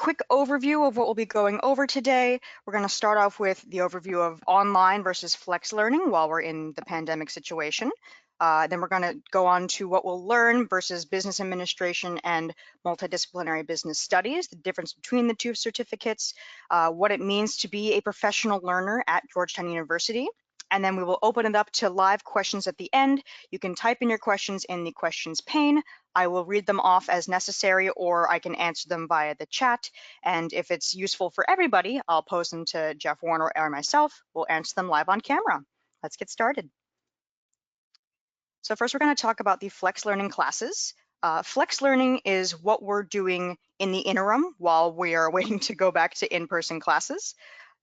quick overview of what we'll be going over today. We're going to start off with the overview of online versus flex learning while we're in the pandemic situation. Then we're going to go on to what we'll learn versus business administration and multidisciplinary business studies, the difference between the two certificates, what it means to be a professional learner at Georgetown University. And then we will open it up to live questions at the end. You can type in your questions in the questions pane. I will read them off as necessary, or I can answer them via the chat. And if it's useful for everybody, I'll post them to Jeff Warner or myself. We'll answer them live on camera. Let's get started. So first, we're going to talk about the flex learning classes. Flex learning is what we're doing in the interim while we are waiting to go back to in-person classes.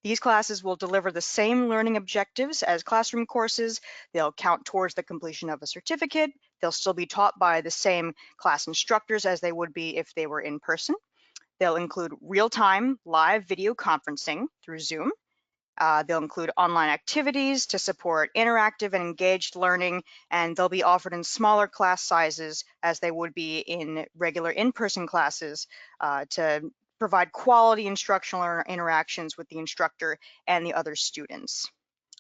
These classes will deliver the same learning objectives as classroom courses. They'll count towards the completion of a certificate. They'll still be taught by the same class instructors as they would be if they were in person. They'll include real-time live video conferencing through Zoom. They'll include online activities to support interactive and engaged learning, and they'll be offered in smaller class sizes as they would be in regular in-person classes to provide quality instructional interactions with the instructor and the other students.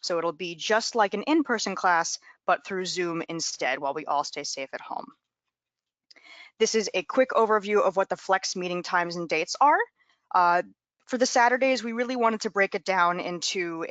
So it'll be just like an in-person class, but through Zoom instead while we all stay safe at home. This is a quick overview of what the flex meeting times and dates are. For the Saturdays, we really wanted to break it down into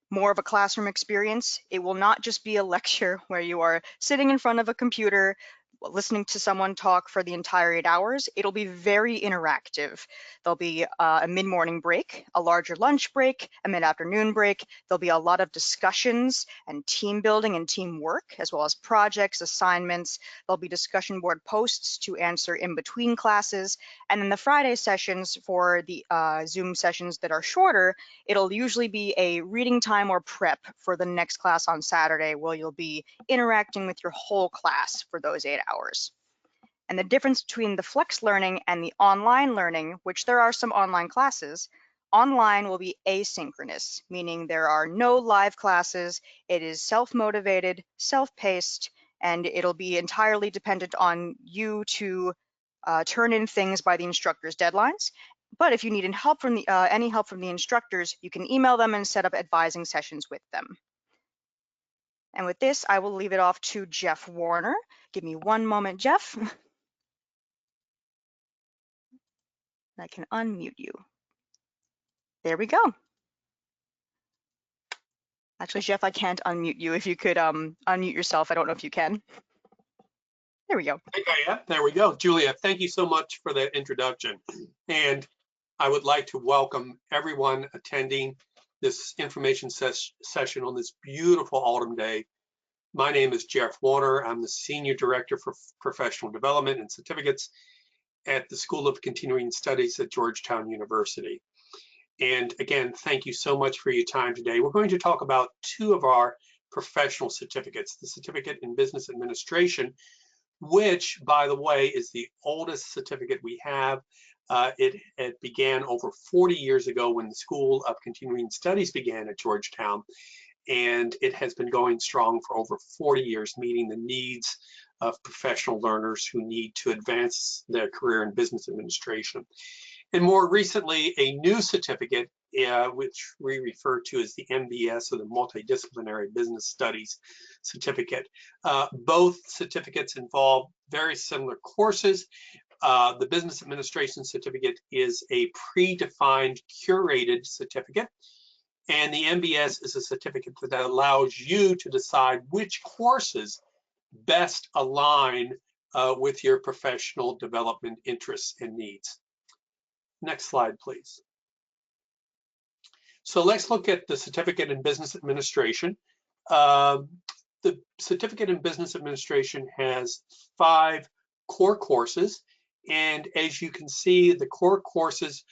more of a classroom experience. It will not just be a lecture where you are sitting in front of a computer listening to someone talk for the entire 8 hours. It'll be very interactive. There'll be a mid-morning break, a larger lunch break, a mid-afternoon break. There'll be a lot of discussions and team building and teamwork, as well as projects, assignments. There'll be discussion board posts to answer in between classes. And then the Friday sessions for the Zoom sessions that are shorter, it'll usually be a reading time or prep for the next class on Saturday, where you'll be interacting with your whole class for those 8 hours. And the difference between the flex learning and the online learning, which there are some online classes, online will be asynchronous, meaning there are no live classes. It is self-motivated, self-paced, and it'll be entirely dependent on you to turn in things by the instructor's deadlines. But if you need any help from the instructors, you can email them and set up advising sessions with them. And with this, I will leave it off to Jeff Warner. Give me one moment, Jeff. I can unmute you. There we go. Actually, Jeff, I can't unmute you. If you could unmute yourself, I don't know if you can. There we go. Okay, yeah, there we go. Julia, thank you so much for that introduction. And I would like to welcome everyone attending this information session on this beautiful autumn day. My name is Jeff Warner. I'm the Senior Director for Professional Development and Certificates at the School of Continuing Studies at Georgetown University. And again, thank you so much for your time today. We're going to talk about two of our professional certificates, the Certificate in Business Administration, which, by the way, is the oldest certificate we have. It began over 40 years ago when the School of Continuing Studies began at Georgetown, and it has been going strong for over 40 years, meeting the needs of professional learners who need to advance their career in business administration. And more recently, a new certificate, which we refer to as the MBS, or the Multidisciplinary Business Studies certificate. Both certificates involve very similar courses. The Business Administration certificate is a predefined, curated certificate. And the MBS is a certificate that allows you to decide which courses best align with your professional development interests and needs. Next slide, please. So let's look at the Certificate in Business Administration. The Certificate in Business Administration has 5 core courses. And as you can see, the core courses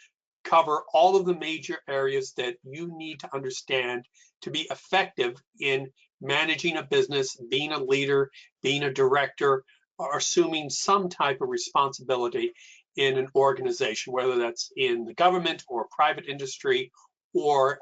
cover all of the major areas that you need to understand to be effective in managing a business, being a leader, being a director, or assuming some type of responsibility in an organization, whether that's in the government or private industry or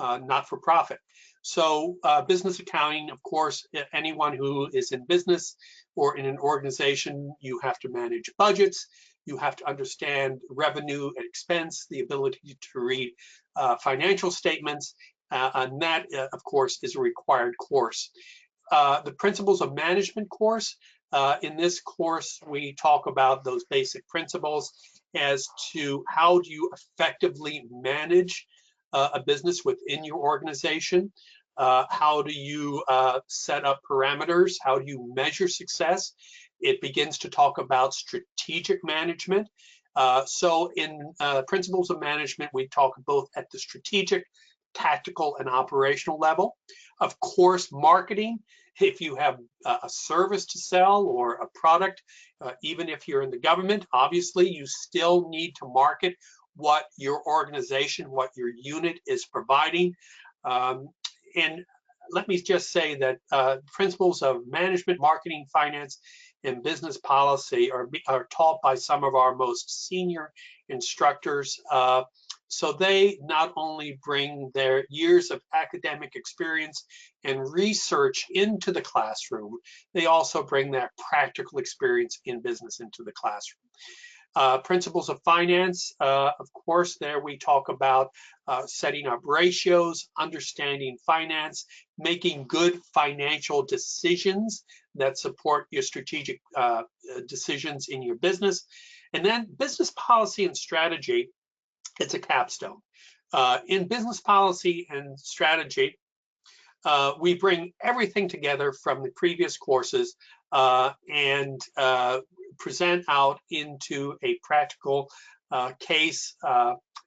not-for-profit. So business accounting, of course, anyone who is in business or in an organization, you have to manage budgets, You have to understand revenue and expense, the ability to read financial statements, and that, of course, is a required course. The Principles of Management course, in this course, we talk about those basic principles as to how do you effectively manage a business within your organization. How do you set up parameters? How do you measure success? It begins to talk about strategic management. So in Principles of Management, we talk both at the strategic, tactical, and operational level. Of course, marketing. If you have a service to sell or a product, even if you're in the government, obviously you still need to market what your organization, what your unit is providing. And let me just say that Principles of Management, Marketing, Finance, and Business Policy are taught by some of our most senior instructors. So they not only bring their years of academic experience and research into the classroom, they also bring that practical experience in business into the classroom. Principles of Finance, of course, there we talk about setting up ratios, understanding finance, making good financial decisions that support your strategic decisions in your business. And then Business Policy and Strategy, it's a capstone. In Business Policy and Strategy, we bring everything together from the previous courses and present out into a practical case.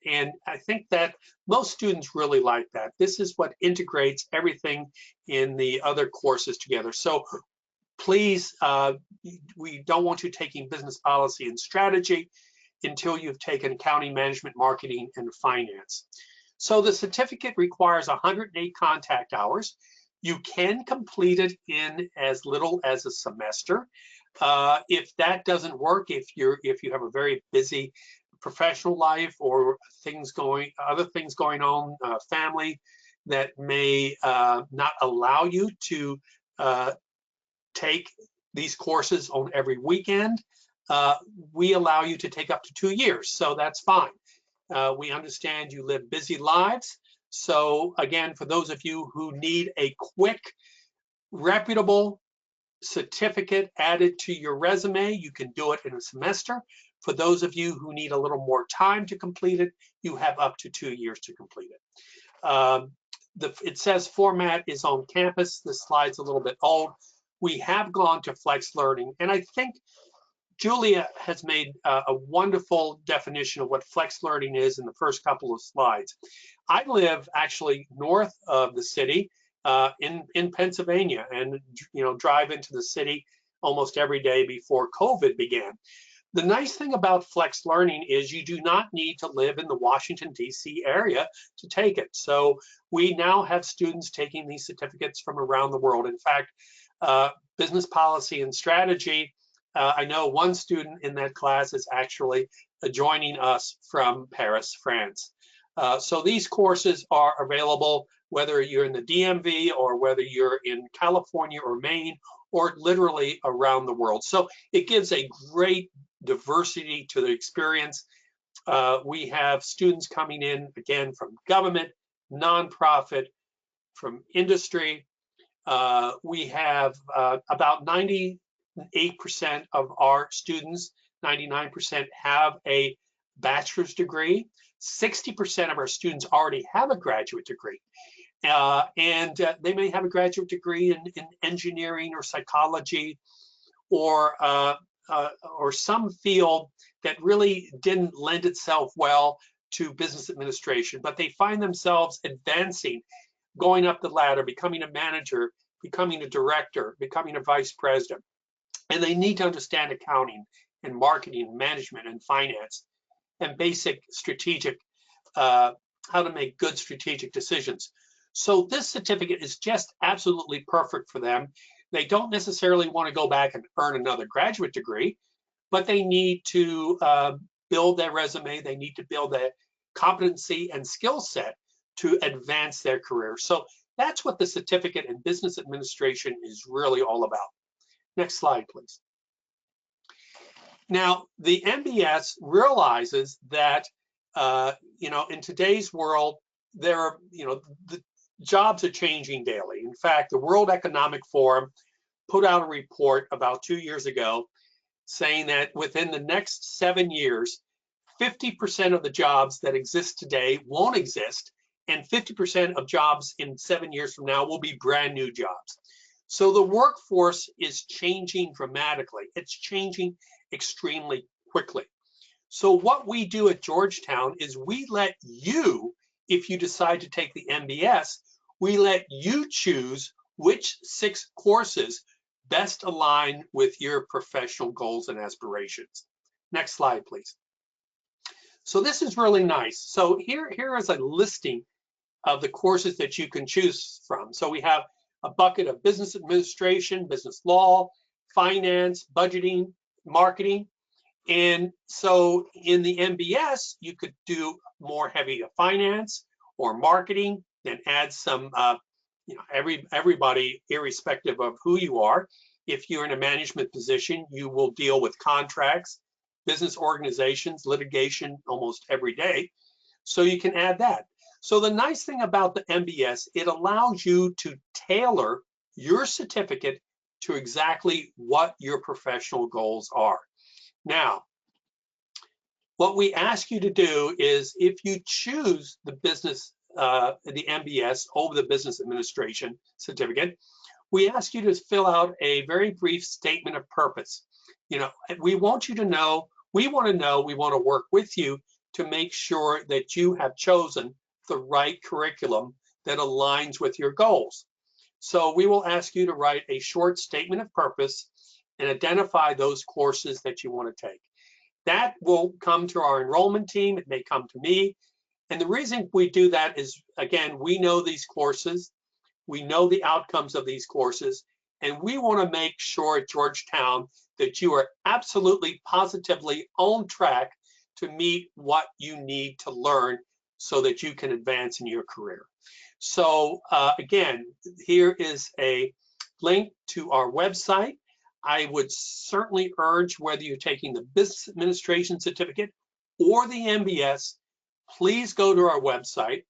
And I think that most students really like that. This is what integrates everything in the other courses together. So please, we don't want you taking Business Policy and Strategy until you've taken Accounting, Management, Marketing, and Finance. So the certificate requires 108 contact hours. You can complete it in as little as a semester. If that doesn't work, if you have a very busy professional life or other things going on, family that may not allow you to take these courses on every weekend, we allow you to take up to 2 years, so that's fine. We understand you live busy lives. So again, for those of you who need a quick, reputable certificate added to your resume, you can do it in a semester. For those of you who need a little more time to complete it, you have up to 2 years to complete it. It says format is on campus. This slide's a little bit old. We have gone to flex learning, and I think Julia has made a wonderful definition of what flex learning is in the first couple of slides. I live actually north of the city in Pennsylvania, and drive into the city almost every day before COVID began. The nice thing about flex learning is you do not need to live in the Washington, D.C. area to take it. So we now have students taking these certificates from around the world. In fact, Business Policy and Strategy, I know one student in that class is actually joining us from Paris, France. So these courses are available whether you're in the DMV or whether you're in California or Maine or literally around the world. So it gives a great diversity to the experience. We have students coming in, again, from government, nonprofit, from industry. We have about 98% of our students, 99% have a bachelor's degree. 60% of our students already have a graduate degree. And they may have a graduate degree in engineering or psychology or some field that really didn't lend itself well to business administration, but they find themselves advancing, going up the ladder, becoming a manager, becoming a director, becoming a vice president. And they need to understand accounting and marketing, management and finance, and basic strategic, how to make good strategic decisions. So this certificate is just absolutely perfect for them. They don't necessarily want to go back and earn another graduate degree, but they need to build their resume. They need to build their competency and skill set to advance their career. So that's what the certificate in business administration is really all about. Next slide, please. Now, the MBS realizes that, in today's world, the jobs are changing daily. In fact, the World Economic Forum put out a report about 2 years ago saying that within the next 7 years, 50% of the jobs that exist today won't exist, and 50% of jobs in 7 years from now will be brand new jobs. So the workforce is changing dramatically. It's changing extremely quickly. So what we do at Georgetown is we let you, if you decide to take the MBS, we let you choose which 6 courses best align with your professional goals and aspirations. Next slide, please. So this is really nice. So here is a listing of the courses that you can choose from. So we have a bucket of business administration, business law, finance, budgeting, marketing. And so in the MBS, you could do more heavy finance or marketing, then add some, everybody, irrespective of who you are. If you're in a management position, you will deal with contracts, business organizations, litigation almost every day. So you can add that. So the nice thing about the MBS, it allows you to tailor your certificate to exactly what your professional goals are. Now, what we ask you to do is, if you choose the MBS over the business administration certificate, we ask you to fill out a very brief statement of purpose. We want to know, we want to work with you to make sure that you have chosen the right curriculum that aligns with your goals. So we will ask you to write a short statement of purpose and identify those courses that you want to take. That will come to our enrollment team. It may come to me. And the reason we do that is, again, we know these courses. We know the outcomes of these courses. And we want to make sure at Georgetown that you are absolutely, positively on track to meet what you need to learn so that you can advance in your career. So again, here is a link to our website. I would certainly urge, whether you're taking the business administration certificate or the MBS, please go to our website,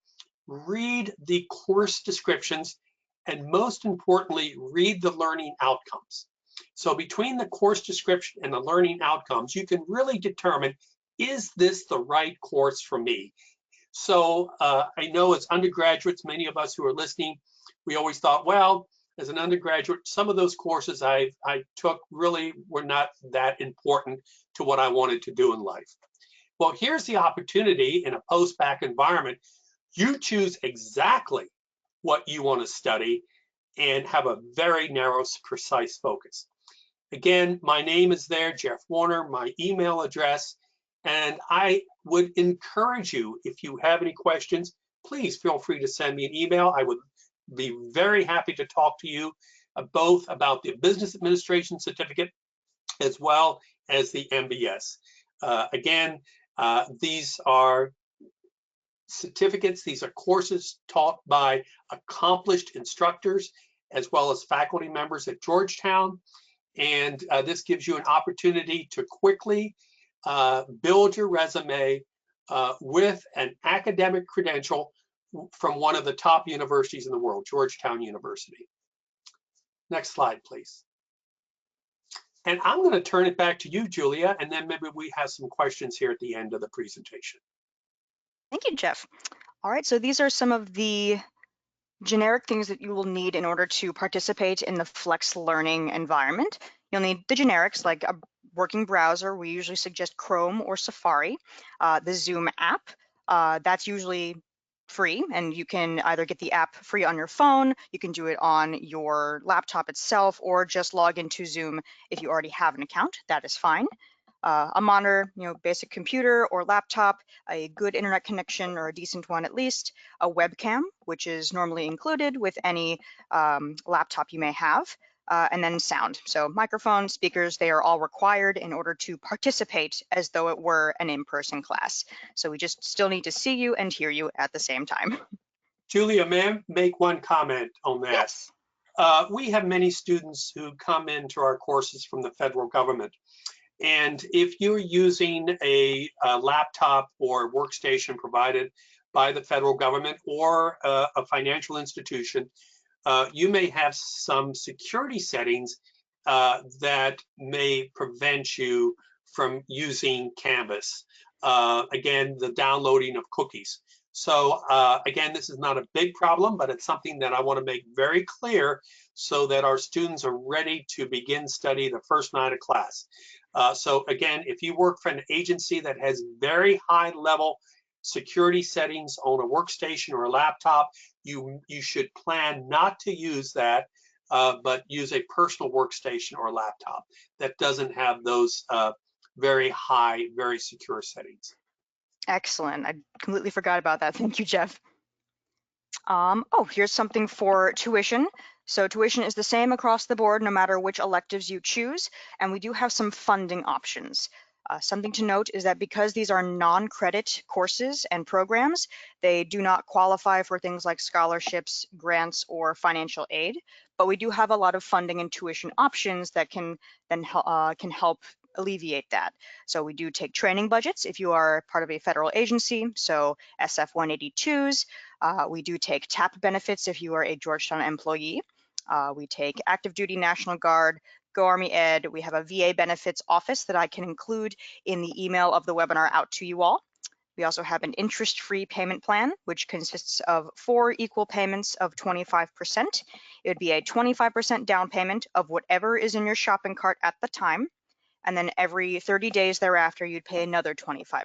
read the course descriptions, and most importantly, read the learning outcomes. So between the course description and the learning outcomes, you can really determine, is this the right course for me? So I know as undergraduates, many of us who are listening, we always thought, well, as an undergraduate, some of those courses I took really were not that important to what I wanted to do in life. Well, here's the opportunity in a post-bac environment. You choose exactly what you want to study and have a very narrow, precise focus. Again, my name is there, Jeff Warner, my email address, and I would encourage you, if you have any questions, please feel free to send me an email. I would be very happy to talk to you both about the business administration certificate as well as the MBS. Again, these are certificates. These are courses taught by accomplished instructors as well as faculty members at Georgetown. And this gives you an opportunity to quickly build your resume with an academic credential from one of the top universities in the world, Georgetown University. Next slide, please. And I'm going to turn it back to you, Julia, and then maybe we have some questions here at the end of the presentation. Thank you, Jeff. All right, so these are some of the generic things that you will need in order to participate in the flex learning environment. You'll need the generics like a working browser. We usually suggest Chrome or Safari. The Zoom app, that's usually free, and you can either get the app free on your phone, you can do it on your laptop itself, or just log into Zoom if you already have an account. That is fine. A monitor, basic computer or laptop, a good internet connection or a decent one at least, a webcam, which is normally included with any laptop you may have, and then sound. So microphone, speakers, they are all required in order to participate as though it were an in-person class. So we just still need to see you and hear you at the same time. Julia, may I make one comment on that? Yes. We have many students who come into our courses from the federal government. And if you're using a laptop or workstation provided by the federal government or a financial institution, you may have some security settings that may prevent you from using Canvas. Again, the downloading of cookies. So again, this is not a big problem, but it's something that I want to make very clear so that our students are ready to begin study the first night of class. So again, if you work for an agency that has very high level security settings on a workstation or a laptop, you should plan not to use that, but use a personal workstation or laptop that doesn't have those very high, very secure settings. Excellent. I completely forgot about that. Thank you, Jeff. Oh, here's something for tuition. So tuition is the same across the board, no matter which electives you choose, and we do have some funding options. Something to note is that because these are non-credit courses and programs, they do not qualify for things like scholarships, grants, or financial aid, but we do have a lot of funding and tuition options that can then can help alleviate that. So we do take training budgets if you are part of a federal agency, so SF 182s. We do take TAP benefits if you are a Georgetown employee. We take active duty National Guard, Go Army Ed. We have a VA benefits office that I can include in the email of the webinar out to you all. We also have an interest-free payment plan, which consists of 4 equal payments of 25%. It would be a 25% down payment of whatever is in your shopping cart at the time. And then every 30 days thereafter, you'd pay another 25%.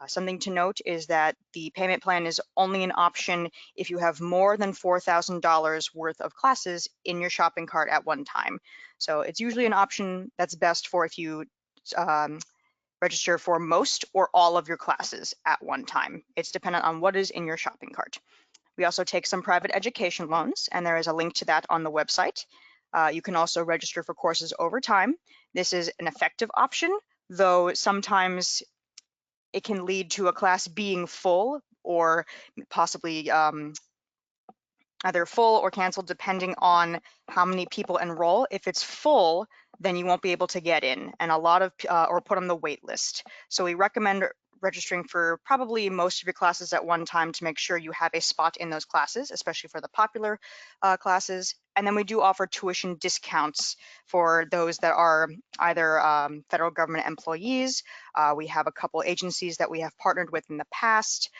Something to note is that the payment plan is only an option if you have more than $4,000 worth of classes in your shopping cart at one time. So it's usually an option that's best for if you register for most or all of your classes at one time. It's dependent on what is in your shopping cart. We also take some private education loans, and there is a link to that on the website. You can also register for courses over time. This is an effective option, though sometimes it can lead to a class being full or possibly either full or canceled depending on how many people enroll. If it's full, then you won't be able to get in and or put on the wait list. So we recommend registering for probably most of your classes at one time to make sure you have a spot in those classes, especially for the popular classes. And then we do offer tuition discounts for those that are either federal government employees. We have a couple agencies that we have partnered with in the past.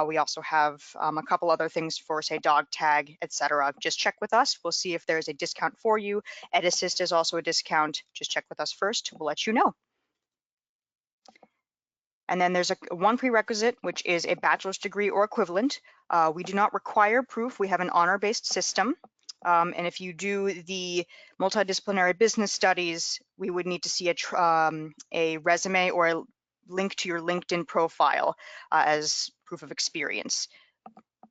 We also have a couple other things for, say, dog tag, etc. Just check with us. We'll see if there's a discount for you. EdAssist is also a discount. Just check with us first. We'll let you know. And then there's one prerequisite, which is a bachelor's degree or equivalent. We do not require proof. We have an honor-based system. And if you do the multidisciplinary business studies, we would need to see a resume or a link to your LinkedIn profile as proof of experience.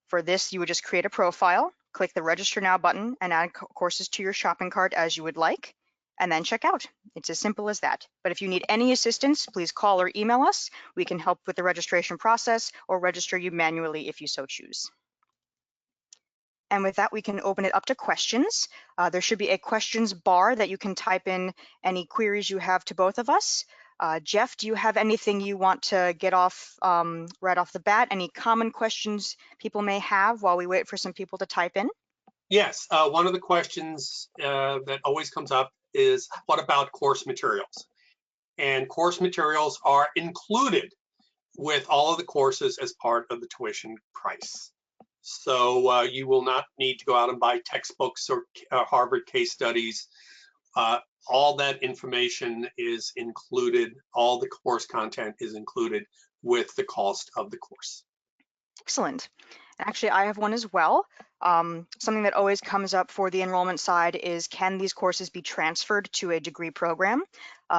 For this, you would just create a profile, click the Register Now button, and add courses to your shopping cart as you would like, and then check out. It's as simple as that. But if you need any assistance, please call or email us. We can help with the registration process or register you manually if you so choose. And with that, we can open it up to questions. There should be a questions bar that you can type in any queries you have to both of us. Jeff, do you have anything you want to get off right off the bat? Any common questions people may have while we wait for some people to type in? Yes, one of the questions that always comes up is, what about course materials? And course materials are included with all of the courses as part of the tuition price. So you will not need to go out and buy textbooks or Harvard case studies. All that information is included, all the course content is included with the cost of the course. Excellent. Actually, I have one as well. Something that always comes up for the enrollment side is, can these courses be transferred to a degree program?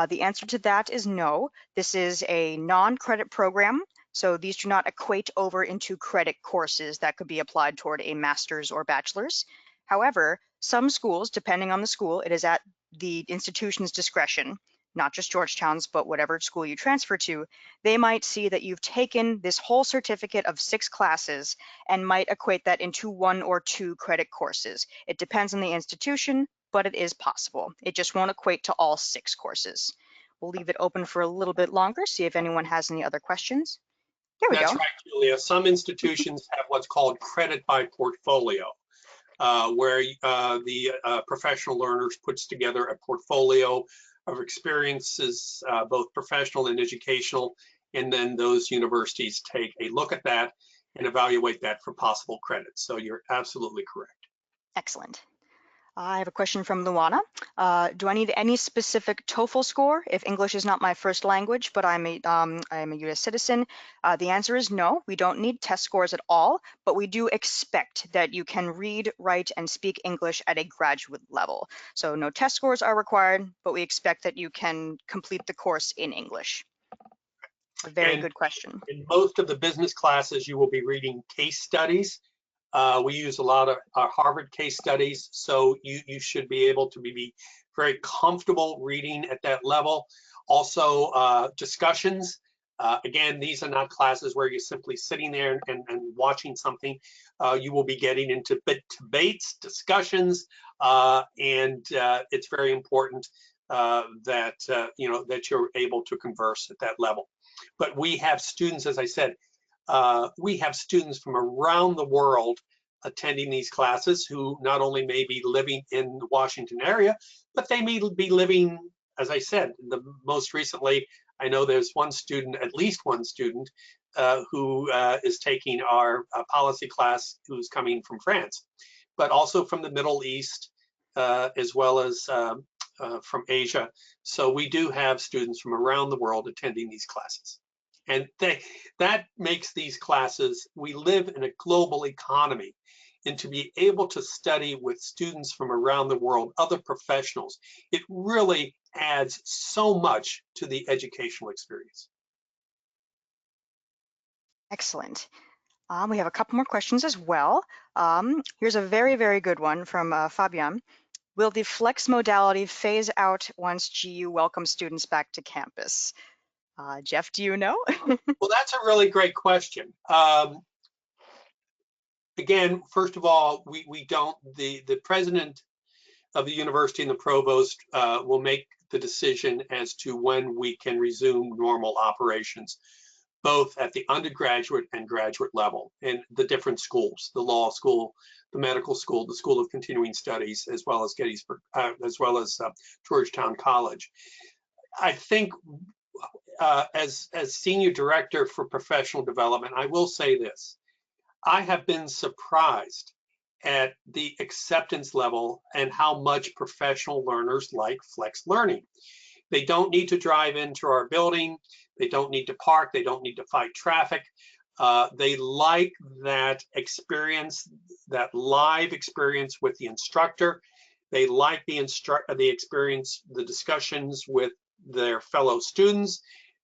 The answer to that is no. This is a non-credit program, so these do not equate over into credit courses that could be applied toward a master's or bachelor's. However, some schools, depending on the school, it is at the institution's discretion, not just Georgetown's, but whatever school you transfer to, they might see that you've taken this whole certificate of 6 classes and might equate that into 1 or 2 credit courses. It depends on the institution, but it is possible. It just won't equate to all 6 courses. We'll leave it open for a little bit longer, see if anyone has any other questions. Here we That's go. right, Julia. Some institutions have what's called credit by portfolio, where the professional learners puts together a portfolio of experiences, both professional and educational, and then those universities take a look at that and evaluate that for possible credits. So you're absolutely correct. Excellent. I have a question from Luana. Do I need any specific TOEFL score if English is not my first language, but I'm a U.S. citizen? The answer is no. We don't need test scores at all, but we do expect that you can read, write, and speak English at a graduate level. So no test scores are required, but we expect that you can complete the course in English. A very good question. In most of the business classes, you will be reading case studies. We use a lot of Harvard case studies, so you should be able to be very comfortable reading at that level. Also, discussions. Again, these are not classes where you're simply sitting there and watching something. You will be getting into debates, discussions, and it's very important that that you're able to converse at that level. But we have students, as I said, we have students from around the world attending these classes who not only may be living in the Washington area, but they may be living, as I said, most recently, I know there's one student, at least one student, who is taking our policy class who's coming from France, but also from the Middle East, as well as from Asia. So we do have students from around the world attending these classes. And that makes these classes, we live in a global economy, and to be able to study with students from around the world, other professionals, it really adds so much to the educational experience. Excellent. We have a couple more questions as well. Here's a very, very good one from Fabian. Will the flex modality phase out once GU welcomes students back to campus? Jeff, do you know? Well, that's a really great question. Again, first of all, we don't, the president of the university and the provost will make the decision as to when we can resume normal operations, both at the undergraduate and graduate level in the different schools, the law school, the medical school, the School of Continuing Studies, as well as Gettysburg, as well as Georgetown College. I think as Senior Director for Professional Development, I will say this. I have been surprised at the acceptance level and how much professional learners like flex learning. They don't need to drive into our building. They don't need to park. They don't need to fight traffic. They like that experience, that live experience with the instructor. They like the experience, the discussions with their fellow students,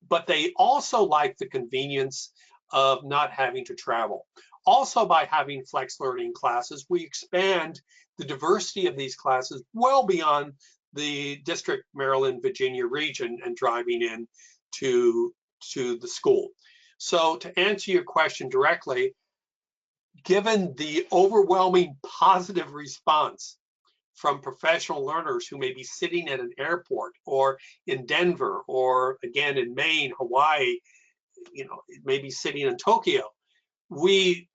but they also like the convenience of not having to travel. Also, by having flex learning classes, we expand the diversity of these classes well beyond the District, Maryland, Virginia region and driving in to the school. So to answer your question directly, given the overwhelming positive response from professional learners who may be sitting at an airport or in Denver or again in Maine, Hawaii, maybe sitting in Tokyo,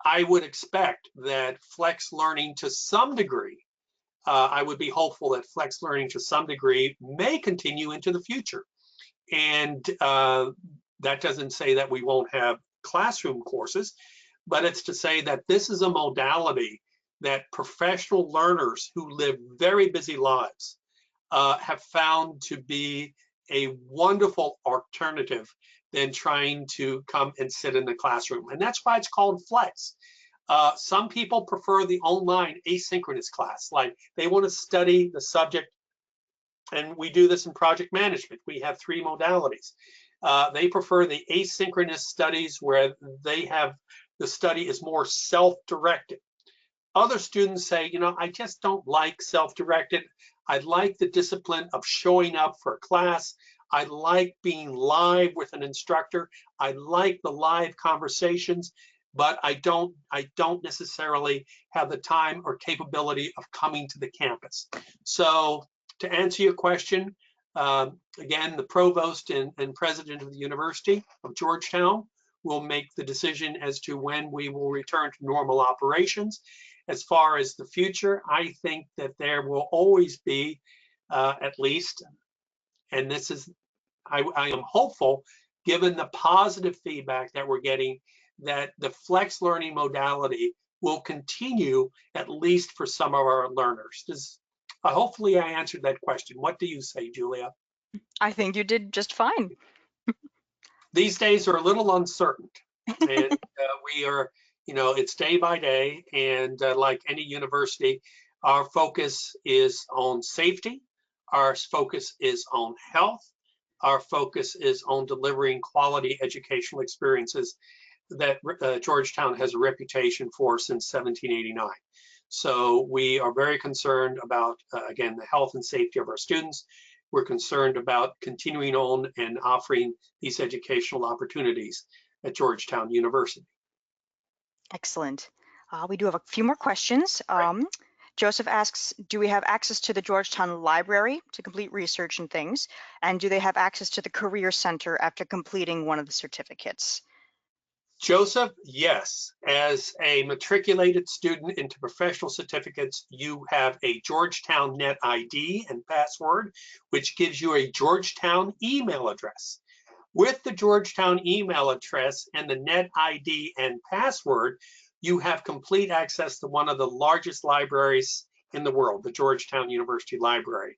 I would expect that flex learning to some degree, I would be hopeful that flex learning to some degree may continue into the future. And that doesn't say that we won't have classroom courses, but it's to say that this is a modality that professional learners who live very busy lives have found to be a wonderful alternative than trying to come and sit in the classroom. And that's why it's called flex. Some people prefer the online asynchronous class, like they want to study the subject, and we do this in project management. We have 3 modalities. They prefer the asynchronous studies where they have, the study is more self-directed. Other students say, I just don't like self-directed. I like the discipline of showing up for a class. I like being live with an instructor. I like the live conversations, but I don't necessarily have the time or capability of coming to the campus. So to answer your question, Again, the provost and president of the University of Georgetown will make the decision as to when we will return to normal operations. As far as the future, I think that there will always be at least, and this is, I am hopeful, given the positive feedback that we're getting, that the flex learning modality will continue at least for some of our learners. Hopefully I answered that question. What do you say, Julia? I think you did just fine. These days are a little uncertain, and we are, it's day by day, and like any university, our focus is on safety, our focus is on health, our focus is on delivering quality educational experiences that Georgetown has a reputation for since 1789. So we are very concerned about, again, the health and safety of our students. We're concerned about continuing on and offering these educational opportunities at Georgetown University. Excellent. We do have a few more questions. Joseph asks, do we have access to the Georgetown Library to complete research and things? And do they have access to the Career Center after completing one of the certificates? Joseph, yes. As a matriculated student into professional certificates, you have a Georgetown Net ID and password, which gives you a Georgetown email address. With the Georgetown email address and the Net ID and password, you have complete access to one of the largest libraries in the world, the Georgetown University Library.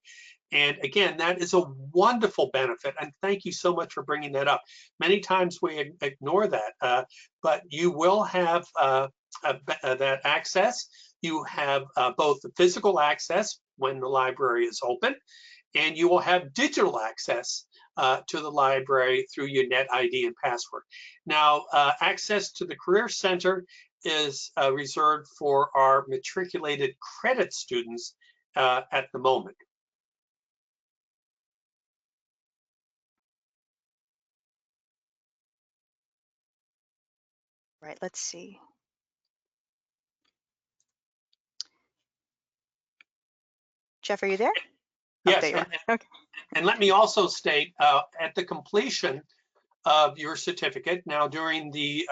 And again, that is a wonderful benefit. And thank you so much for bringing that up. Many times we ignore that, but you will have that access. You have both the physical access when the library is open, and you will have digital access to the library through your Net ID and password. Now, access to the Career Center is reserved for our matriculated credit students at the moment. Right, let's see. Jeff, are you there? Yes, there okay. And let me also state, at the completion of your certificate, now during the,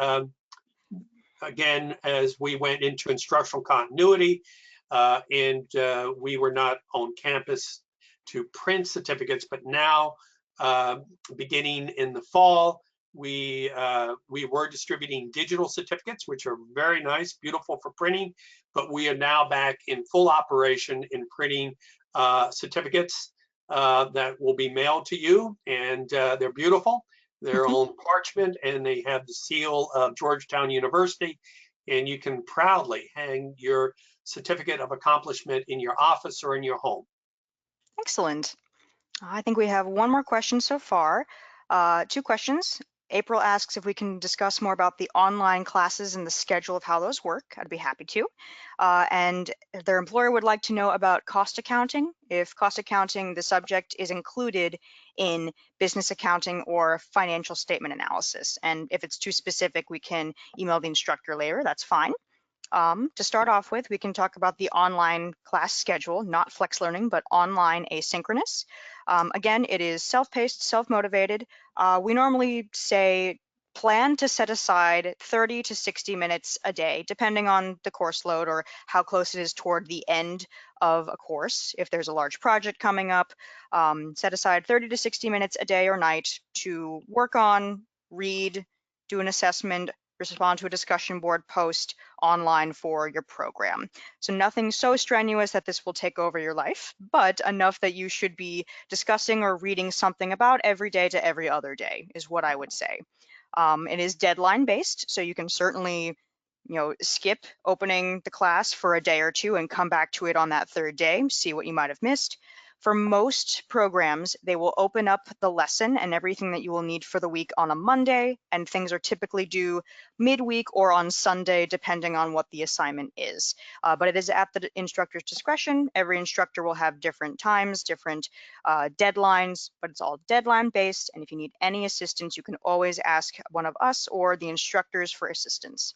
again, as we went into instructional continuity, and we were not on campus to print certificates, but now, beginning in the fall, we were distributing digital certificates, which are very nice, beautiful for printing, but we are now back in full operation in printing certificates that will be mailed to you, and they're beautiful. They're on parchment, and they have the seal of Georgetown University, and you can proudly hang your certificate of accomplishment in your office or in your home. Excellent. I think we have one more question so far. Two questions. April asks if we can discuss more about the online classes and the schedule of how those work. I'd be happy to. And their employer would like to know about cost accounting, if cost accounting, the subject, is included in business accounting or financial statement analysis. And if it's too specific, we can email the instructor later. That's fine. To start off with, we can talk about the online class schedule, not flex learning, but online asynchronous. Again, it is self-paced, self-motivated. We normally say plan to set aside 30 to 60 minutes a day, depending on the course load or how close it is toward the end of a course. If there's a large project coming up, set aside 30 to 60 minutes a day or night to work on, read, do an assessment, respond to a discussion board post online for your program. So nothing so strenuous that this will take over your life, but enough that you should be discussing or reading something about every day to every other day is what I would say. It is deadline based, so you can certainly skip opening the class for a day or two and come back to it on that third day, see what you might have missed. For most programs, they will open up the lesson and everything that you will need for the week on a Monday, and things are typically due midweek or on Sunday, depending on what the assignment is. But it is at the instructor's discretion. Every instructor will have different times, different deadlines, but it's all deadline based. And if you need any assistance, you can always ask one of us or the instructors for assistance.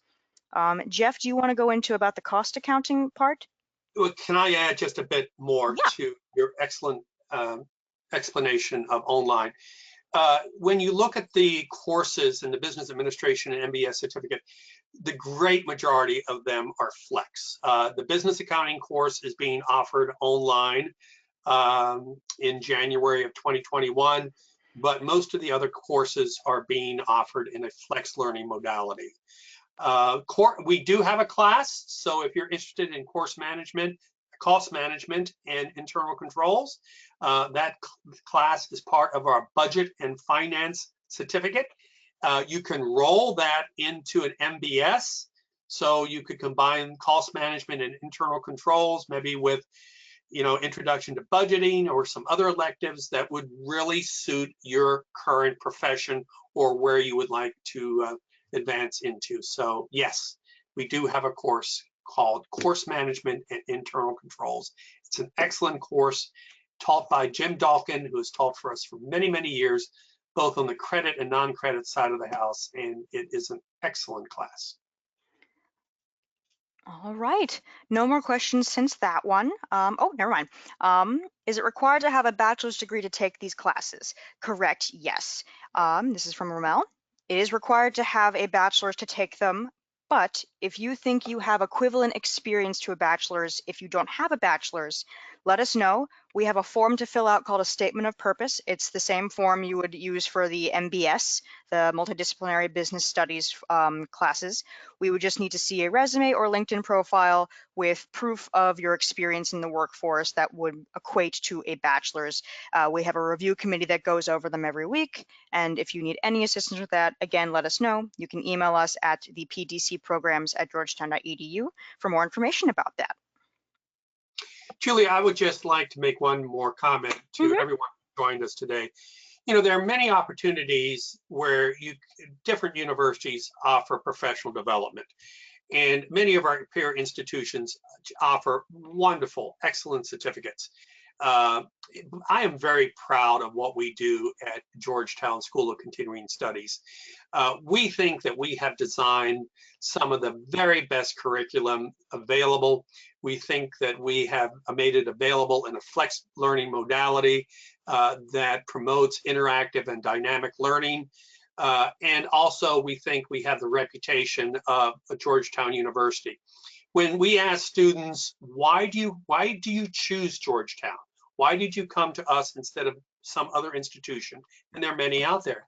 Jeff, do you want to go into about the cost accounting part? Can I add just a bit more to your excellent explanation of online. When you look at the courses in the business administration and MBS certificate, the great majority of them are flex. The business accounting course is being offered online in January of 2021, but most of the other courses are being offered in a flex learning modality. We do have a class, so if you're interested in course management, cost management, and internal controls, that class is part of our budget and finance certificate. You can roll that into an MBS, so you could combine cost management and internal controls, maybe with introduction to budgeting or some other electives that would really suit your current profession or where you would like to advance into. So yes, we do have a course called Course Management and Internal Controls. It's an excellent course taught by Jim Dalkin, who has taught for us for many, many years, both on the credit and non-credit side of the house, and it is an excellent class. All right, no more questions since that one. Oh, never mind. Is it required to have a bachelor's degree to take these classes? Correct, yes. This is from Ramel. It is required to have a bachelor's to take them, but if you think you have equivalent experience to a bachelor's, if you don't have a bachelor's, let us know. We have a form to fill out called a statement of purpose. It's the same form you would use for the MBS, the Multidisciplinary Business Studies classes. We would just need to see a resume or LinkedIn profile with proof of your experience in the workforce that would equate to a bachelor's. We have a review committee that goes over them every week. And if you need any assistance with that, again, let us know. You can email us at the pdcprograms@georgetown.edu for more information about that. Julia, I would just like to make one more comment to everyone who joined us today. There are many opportunities where different universities offer professional development, and many of our peer institutions offer wonderful, excellent certificates. I am very proud of what we do at Georgetown School of Continuing Studies. We think that we have designed some of the very best curriculum available. We think that we have made it available in a flex learning modality that promotes interactive and dynamic learning. And also, we think we have the reputation of a Georgetown University. When we ask students, why do you choose Georgetown? Why did you come to us instead of some other institution? And there are many out there.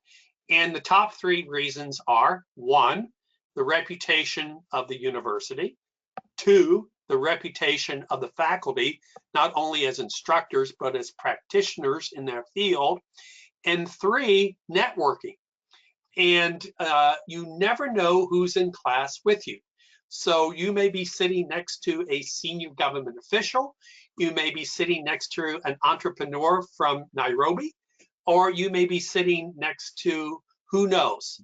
And the top three reasons are: one, the reputation of the university; two, the reputation of the faculty, not only as instructors, but as practitioners in their field; and three, networking. And you never know who's in class with you. So you may be sitting next to a senior government official, you may be sitting next to an entrepreneur from Nairobi, or you may be sitting next to who knows.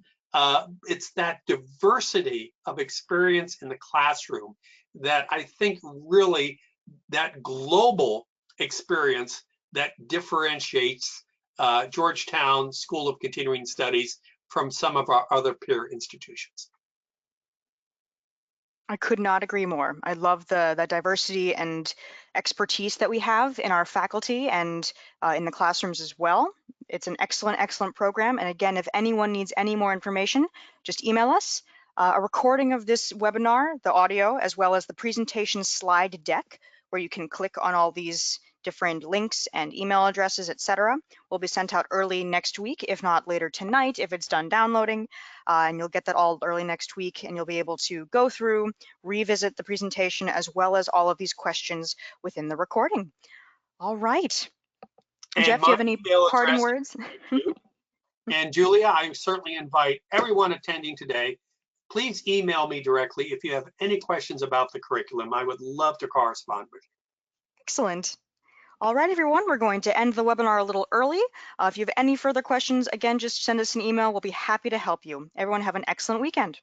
It's that diversity of experience in the classroom that I think really, that global experience that differentiates Georgetown School of Continuing Studies from some of our other peer institutions. I could not agree more. I love the diversity and expertise that we have in our faculty and in the classrooms as well. It's an excellent, excellent program. And again, if anyone needs any more information, just email us. A recording of this webinar, the audio, as well as the presentation slide deck, where you can click on all these different links and email addresses, etc., will be sent out early next week, if not later tonight, if it's done downloading. And you'll get that all early next week, and you'll be able to go through, revisit the presentation, as well as all of these questions within the recording. All right. And Jeff, do you have any parting words? And Julia, I certainly invite everyone attending today, please email me directly if you have any questions about the curriculum. I would love to correspond with you. Excellent. All right, everyone, we're going to end the webinar a little early. If you have any further questions, again, just send us an email. We'll be happy to help you. Everyone have an excellent weekend.